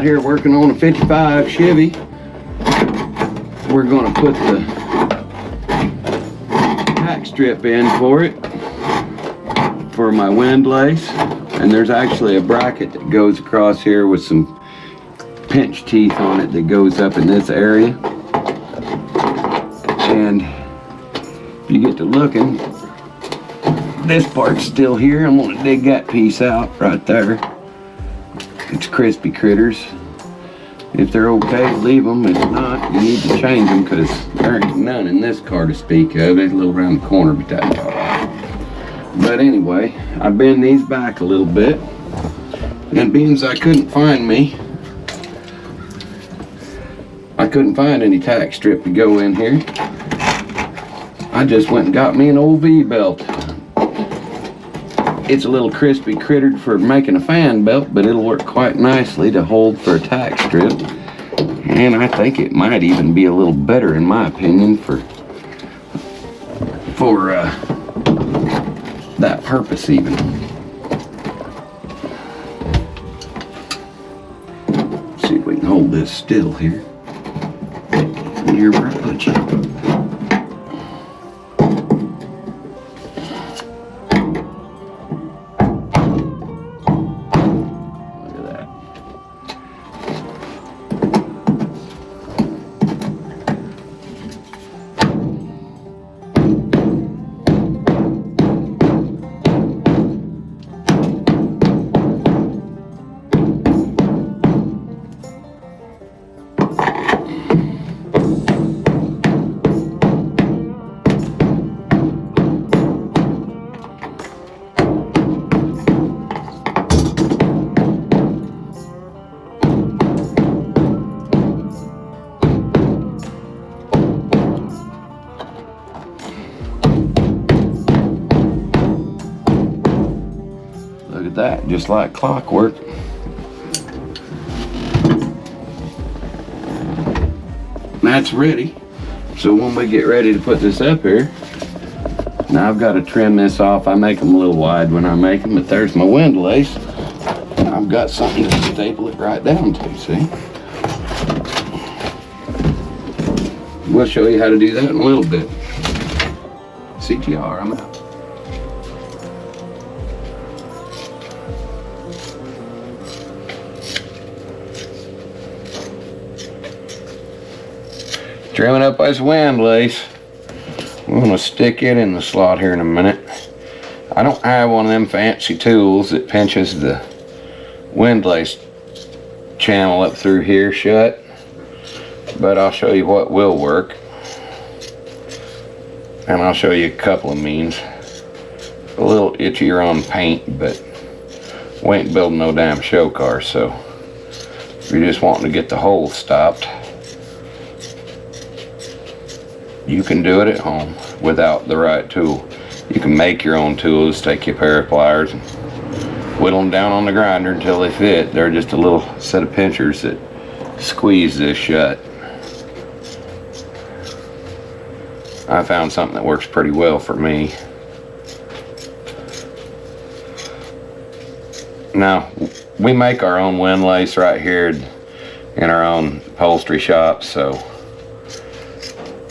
out here working on a 55 Chevy. We're gonna put the tack strip in for it, for my windlace. And there's actually a bracket that goes across here with some pinch teeth on it that goes up in this area. And if you get to looking, this part's still here. I'm gonna dig that piece out right there. It's crispy critters. If they're okay, leave them. If not, you need to change them because there ain't none in this car to speak of. It's a little around the corner, but that's all right. But anyway, I bend these back a little bit. And being as I couldn't find any tack strip to go in here, I just went and got me an old V-belt. It's a little crispy crittered for making a fan belt, but it'll work quite nicely to hold for a tack strip. And I think it might even be a little better, in my opinion, for that purpose even. Let's see if we can hold this still here. Here where I put you. That just like clockwork. That's ready. So when we get ready to put this up here, now I've got to trim this off. I make them a little wide when I make them, but there's my windlace. I've got something to staple it right down to, see? We'll show you how to do that in a little bit. CTR, I'm out. Trimming up this windlace. I'm gonna stick it in the slot here in a minute. I don't have one of them fancy tools that pinches the windlace channel up through here shut, but I'll show you what will work. And I'll show you a couple of means. A little itchier on paint, but we ain't building no damn show car, so if you're just wanting to get the hole stopped, you can do it at home without the right tool. You can make your own tools, take your pair of pliers and whittle them down on the grinder until they fit. They're just a little set of pinchers that squeeze this shut. I found something that works pretty well for me. Now, we make our own windlace right here in our own upholstery shop, so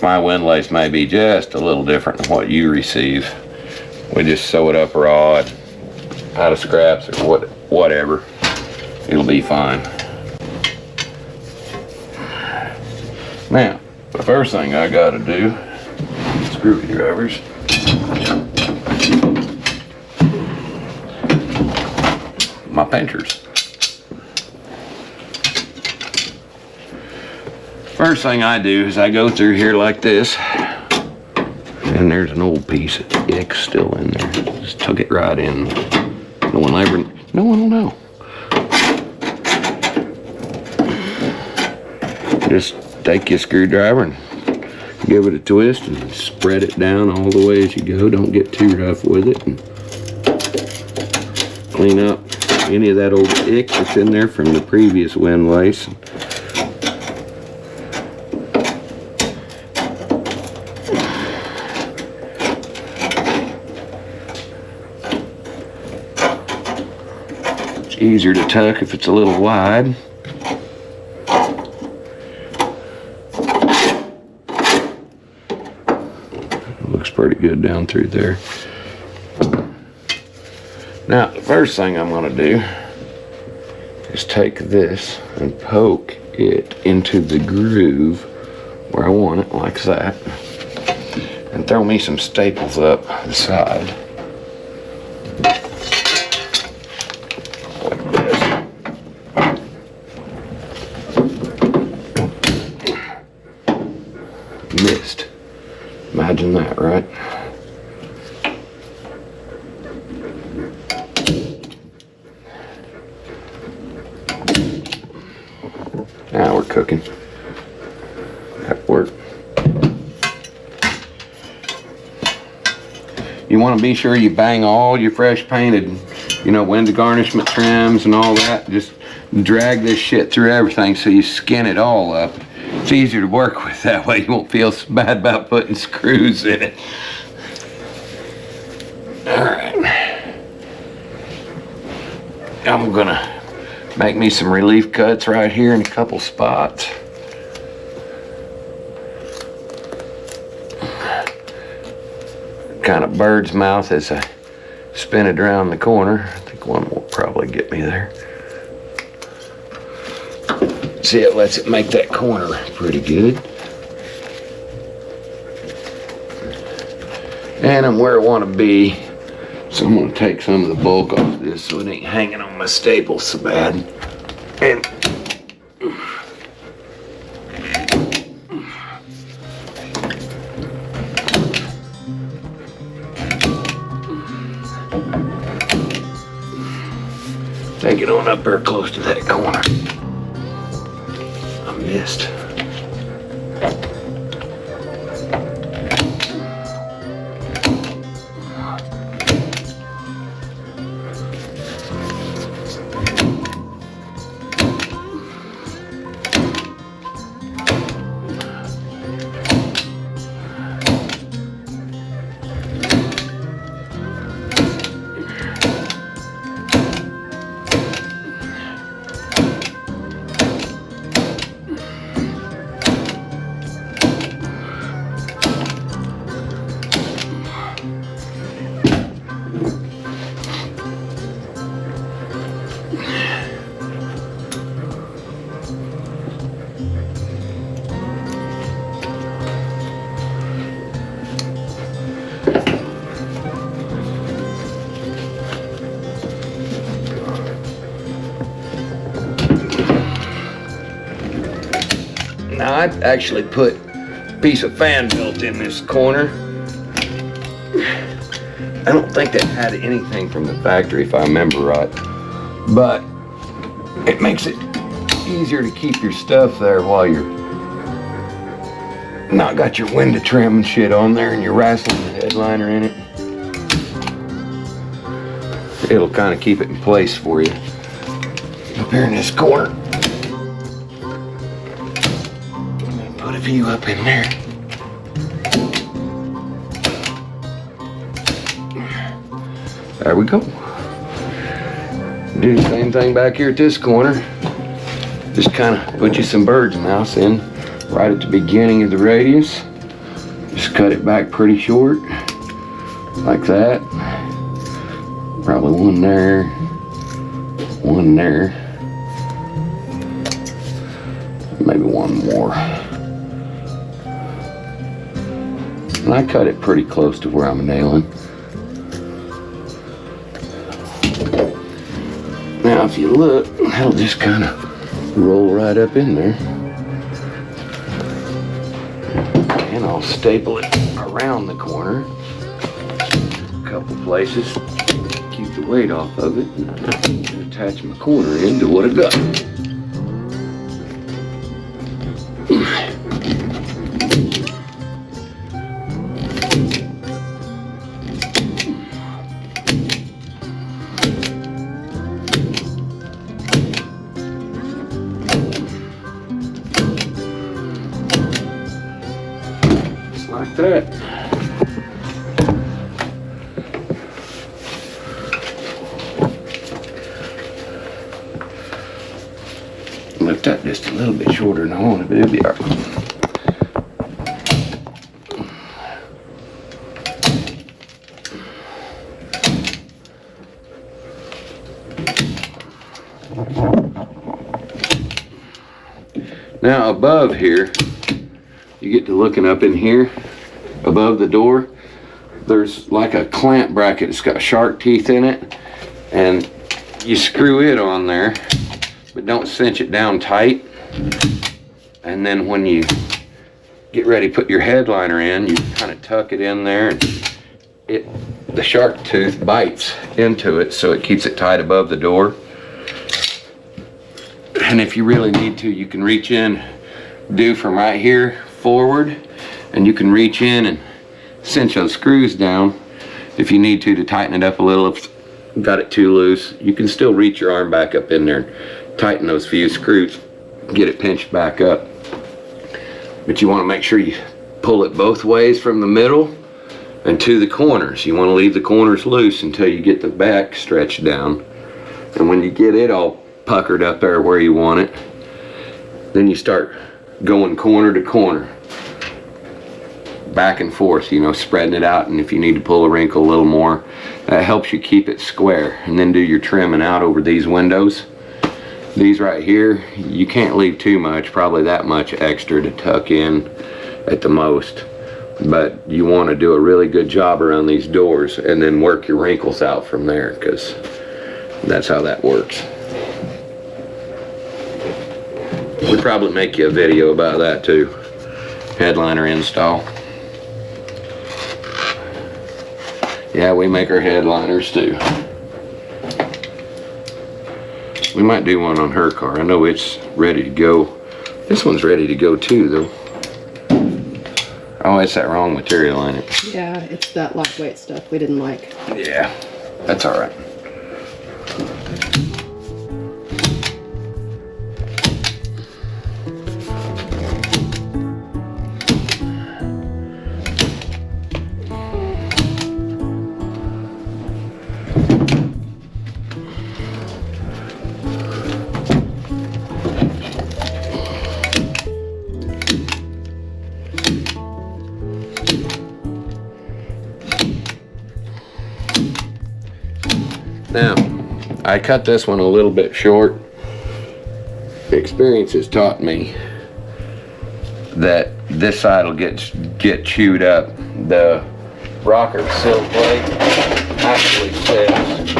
my windlace may be just a little different than what you receive. We just sew it up raw out of scraps or whatever. It'll be fine. Now, the first thing I gotta do, screwdrivers. My pinchers. First thing I do is I go through here like this, and there's an old piece of ick still in there. Just tuck it right in. No one will know. Just take your screwdriver and give it a twist and spread it down all the way as you go. Don't get too rough with it. And clean up any of that old ick that's in there from the previous windlace. Easier to tuck if it's a little wide. looks pretty good down through there. Now, the first thing I'm gonna do is take this and poke it into the groove where I want it, like that, and throw me some staples up the side. Like this. Missed. Imagine that, right? Now we're cooking. That worked. You want to be sure you bang all your fresh painted, you know, window garnishment trims and all that. Just drag this shit through everything so you skin it all up. It's easier to work with that way. You won't feel so bad about putting screws in it. Alright. I'm gonna make me some relief cuts right here in a couple spots. Kind of bird's mouth as I spin it around the corner. I think one will probably get me there. See, it lets it make that corner pretty good. And I'm where I want to be. So I'm going to take some of the bulk off this so it ain't hanging on my staples so bad. And take it on up there close to that corner. I missed. Now I actually put a piece of fan belt in this corner. I don't think that had anything from the factory if I remember right, but it makes it easier to keep your stuff there while you're not got your window trim and shit on there and you're wrestling the headliner in it. It'll kind of keep it in place for you up here in this corner. Put a few up in there. There we go. Do the same thing back here at this corner. Just kind of put you some bird's mouth in right at the beginning of the radius. Just cut it back pretty short, like that. Probably one there, one there, maybe one more. And I cut it pretty close to where I'm nailing. Now if you look, that'll just kind of roll right up in there. And I'll staple it around the corner a couple places, keep the weight off of it, and attach my corner into what I got. Like that. Left that just a little bit shorter than I wanted, but it'll be all right. Now above here, you get to looking up in here, above the door, there's like a clamp bracket. It's got shark teeth in it, and you screw it on there, but don't cinch it down tight. And then when you get ready to put your headliner in, you kind of tuck it in there, and the shark tooth bites into it, so it keeps it tight above the door. And if you really need to, you can reach in, do from right here forward, and you can reach in and cinch those screws down if you need to tighten it up a little. If you got it too loose, you can still reach your arm back up in there and tighten those few screws, get it pinched back up. But you want to make sure you pull it both ways from the middle and to the corners. You want to leave the corners loose until you get the back stretched down. And when you get it all puckered up there where you want it, then you start going corner to corner, back and forth, you know, spreading it out. And if you need to pull a wrinkle a little more, that helps you keep it square. And then do your trimming out over these windows. These right here, you can't leave too much, probably that much extra to tuck in at the most. But you want to do a really good job around these doors and then work your wrinkles out from there, because that's how that works. We'd probably make you a video about that too. Headliner install. Yeah, we make our headliners too. We might do one on her car. I know it's ready to go. This one's ready to go too though. Oh, it's that wrong material in it. Yeah, it's that lightweight stuff we didn't like. Yeah, that's all right. Now, I cut this one a little bit short. Experience has taught me that this side will get chewed up. The rocker sill plate actually sits.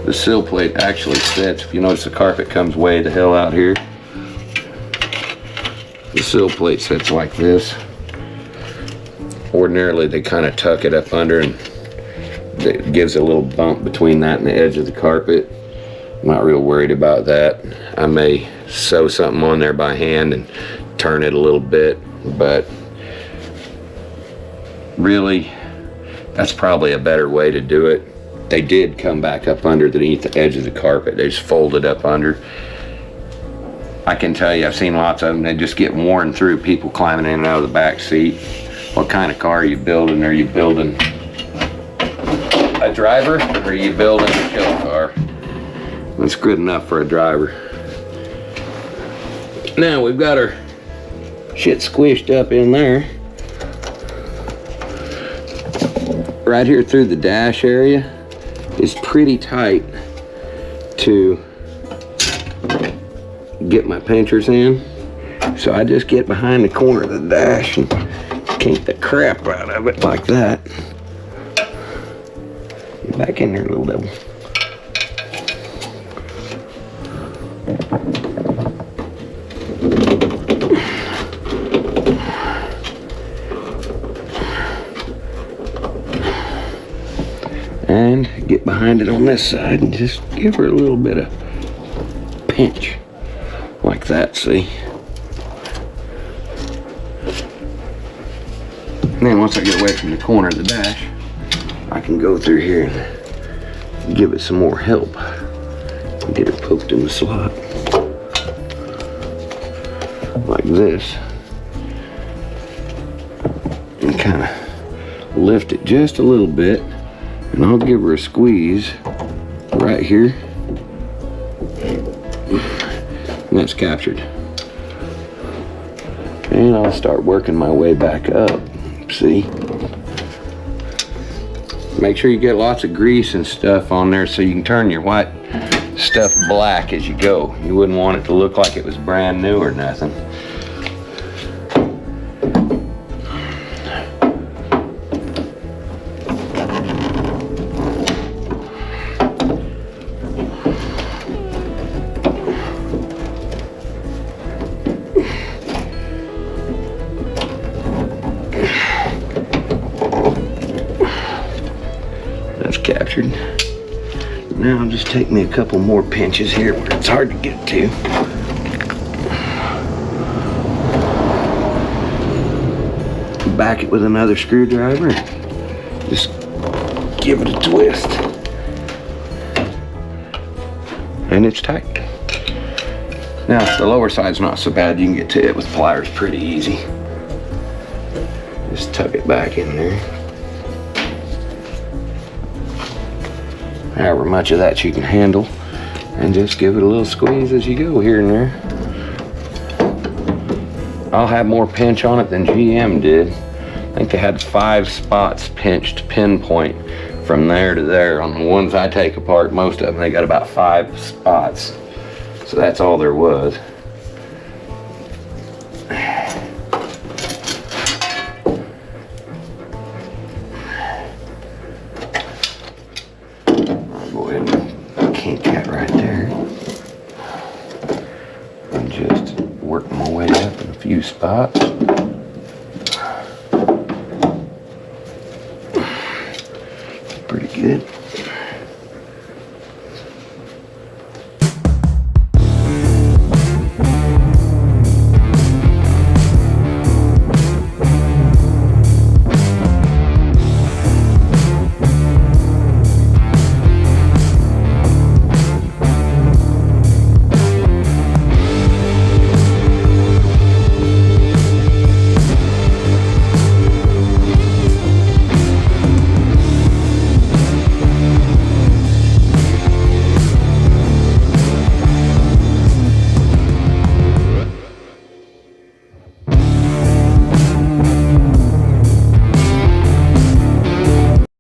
The sill plate actually sits. If you notice, the carpet comes way the hell out here. The sill plate sits like this. Ordinarily, they kind of tuck it up under, and it gives a little bump between that and the edge of the carpet. I'm not real worried about that. I may sew something on there by hand and turn it a little bit, but really, that's probably a better way to do it. They did come back up underneath the edge of the carpet. They just folded up under. I can tell you, I've seen lots of them. They just get worn through, people climbing in and out of the back seat. What kind of car are you building? Are you building a driver, or are you building a show car? That's good enough for a driver. Now we've got our shit squished up in there. Right here through the dash area is pretty tight to get my pinchers in. So I just get behind the corner of the dash and kink the crap out of it like that. Get back in there, little devil. And get behind it on this side and just give her a little bit of pinch like that, see? And then once I get away from the corner of the dash, I can go through here and give it some more help and get it poked in the slot like this, and kind of lift it just a little bit, and I'll give her a squeeze right here, and that's captured. And I'll start working my way back up. See? Make sure you get lots of grease and stuff on there so you can turn your white stuff black as you go. You wouldn't want it to look like it was brand new or nothing. That's captured. Now I'll just take me a couple more pinches here where it's hard to get to. Back it with another screwdriver. Just give it a twist. And it's tight. Now the lower side's not so bad. You can get to it with pliers pretty easy. Just tuck it back in there. However much of that you can handle, and just give it a little squeeze as you go here and there. I'll have more pinch on it than GM did. I think they had 5 spots pinched pinpoint from there to there. On the ones I take apart, most of them, they got about 5 spots. So that's all there was. Go ahead and kink that right there. And just work my way up in a few spots. Pretty good.